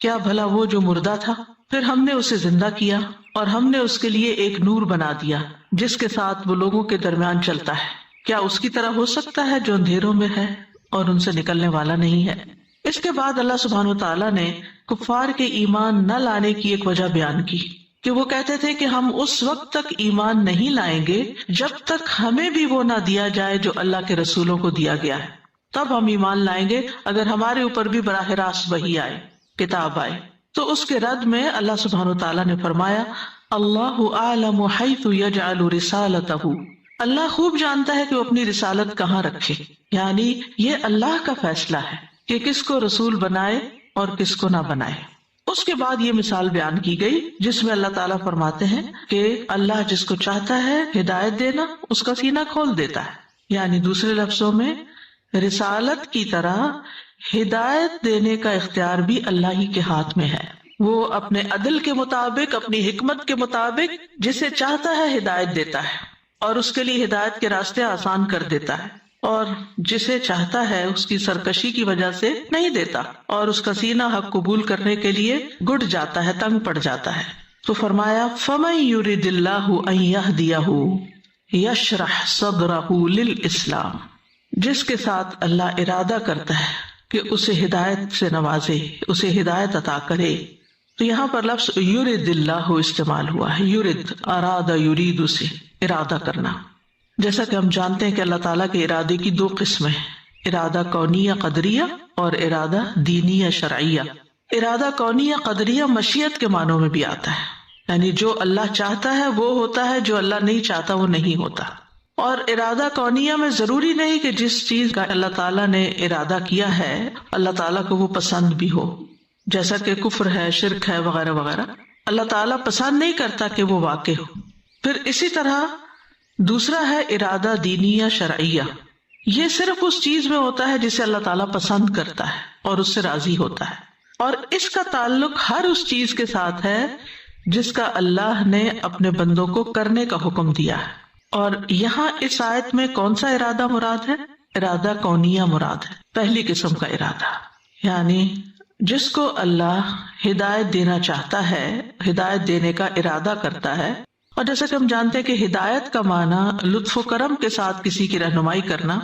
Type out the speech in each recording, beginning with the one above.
کیا بھلا وہ جو مردہ تھا، پھر ہم نے اسے زندہ کیا اور ہم نے اس کے لیے ایک نور بنا دیا جس کے ساتھ وہ لوگوں کے درمیان چلتا ہے، کیا اس کی طرح ہو سکتا ہے جو اندھیروں میں ہے اور ان سے نکلنے والا نہیں ہے۔ اس کے بعد اللہ سبحانہ وتعالیٰ نے کفار کے ایمان نہ لانے کی ایک وجہ بیان کی کہ وہ کہتے تھے کہ ہم اس وقت تک ایمان نہیں لائیں گے جب تک ہمیں بھی وہ نہ دیا جائے جو اللہ کے رسولوں کو دیا گیا ہے، تب ہم ایمان لائیں گے اگر ہمارے اوپر بھی براہ راست وحی آئے، کتاب آئے۔ تو اس کے رد میں اللہ سبحانہ وتعالیٰ نے فرمایا اللہ اعلم حیث یجعل رسالتہ، اللہ خوب جانتا ہے کہ وہ اپنی رسالت کہاں رکھے، یعنی یہ اللہ کا فیصلہ ہے کہ کس کو رسول بنائے اور کس کو نہ بنائے۔ اس کے بعد یہ مثال بیان کی گئی جس میں اللہ تعالیٰ فرماتے ہیں کہ اللہ جس کو چاہتا ہے ہدایت دینا اس کا سینہ کھول دیتا ہے، یعنی دوسرے لفظوں میں رسالت کی طرح ہدایت دینے کا اختیار بھی اللہ ہی کے ہاتھ میں ہے۔ وہ اپنے عدل کے مطابق، اپنی حکمت کے مطابق جسے چاہتا ہے ہدایت دیتا ہے اور اس کے لیے ہدایت کے راستے آسان کر دیتا ہے، اور جسے چاہتا ہے اس کی سرکشی کی وجہ سے نہیں دیتا اور اس کا سینہ حق قبول کرنے کے لیے گڑ جاتا ہے، تنگ پڑ جاتا ہے۔ تو فرمایا فَمَن يُرِدِ اللَّهُ أَن يَهْدِيَهُ يَشْرَحْ صَدْرَهُ لِلْإِسْلَامِ، جس کے ساتھ اللہ ارادہ کرتا ہے کہ اسے ہدایت سے نوازے، اسے ہدایت عطا کرے۔ تو یہاں پر لفظ یرد اللہ استعمال ہوا ہے، یرد اراد یرید سے ارادہ کرنا۔ جیسا کہ ہم جانتے ہیں کہ اللہ تعالیٰ کے ارادے کی دو قسمیں ہیں، ارادہ کونیہ قدریہ اور ارادہ دینیہ شرعیہ۔ ارادہ کونیہ قدریہ مشیت کے معنوں میں بھی آتا ہے، یعنی جو اللہ چاہتا ہے وہ ہوتا ہے، جو اللہ نہیں چاہتا وہ نہیں ہوتا۔ اور ارادہ کونیہ میں ضروری نہیں کہ جس چیز کا اللہ تعالیٰ نے ارادہ کیا ہے اللہ تعالیٰ کو وہ پسند بھی ہو، جیسا کہ کفر ہے، شرک ہے، وغیرہ وغیرہ، اللہ تعالیٰ پسند نہیں کرتا کہ وہ واقع ہو۔ پھر اسی طرح دوسرا ہے ارادہ دینیہ شرعیہ، یہ صرف اس چیز میں ہوتا ہے جسے اللہ تعالیٰ پسند کرتا ہے اور اس سے راضی ہوتا ہے، اور اس کا تعلق ہر اس چیز کے ساتھ ہے جس کا اللہ نے اپنے بندوں کو کرنے کا حکم دیا ہے۔ اور یہاں اس آیت میں کون سا ارادہ مراد ہے؟ ارادہ کونیہ مراد ہے، پہلی قسم کا ارادہ، یعنی جس کو اللہ ہدایت دینا چاہتا ہے، ہدایت دینے کا ارادہ کرتا ہے۔ اور جیسا کہ ہم جانتے ہیں کہ ہدایت کا معنی لطف و کرم کے ساتھ کسی کی رہنمائی کرنا،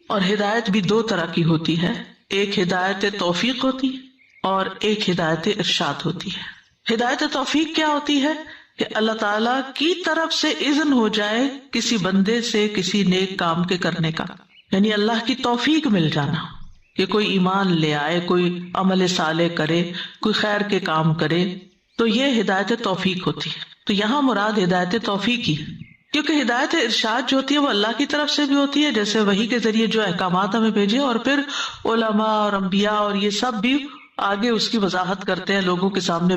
اور ہدایت بھی دو طرح کی ہوتی ہے، ایک ہدایت توفیق ہوتی ہے اور ایک ہدایت ارشاد ہوتی ہے۔ ہدایت توفیق کیا ہوتی ہے؟ کہ اللہ تعالیٰ کی طرف سے اذن ہو جائے کسی بندے سے کسی نیک کام کے کرنے کا، یعنی اللہ کی توفیق مل جانا کہ کوئی ایمان لے آئے، کوئی عمل صالح کرے، کوئی خیر کے کام کرے، تو یہ ہدایت توفیق ہوتی ہے۔ تو یہاں مراد ہدایت توفیق ہی، کیونکہ ہدایت ارشاد جو ہوتی ہے وہ اللہ کی طرف سے بھی ہوتی ہے، جیسے وحی کے ذریعے جو احکامات ہمیں بھیجے، اور پھر علماء اور انبیاء اور یہ سب بھی آگے اس کی وضاحت کرتے ہیں، لوگوں کے سامنے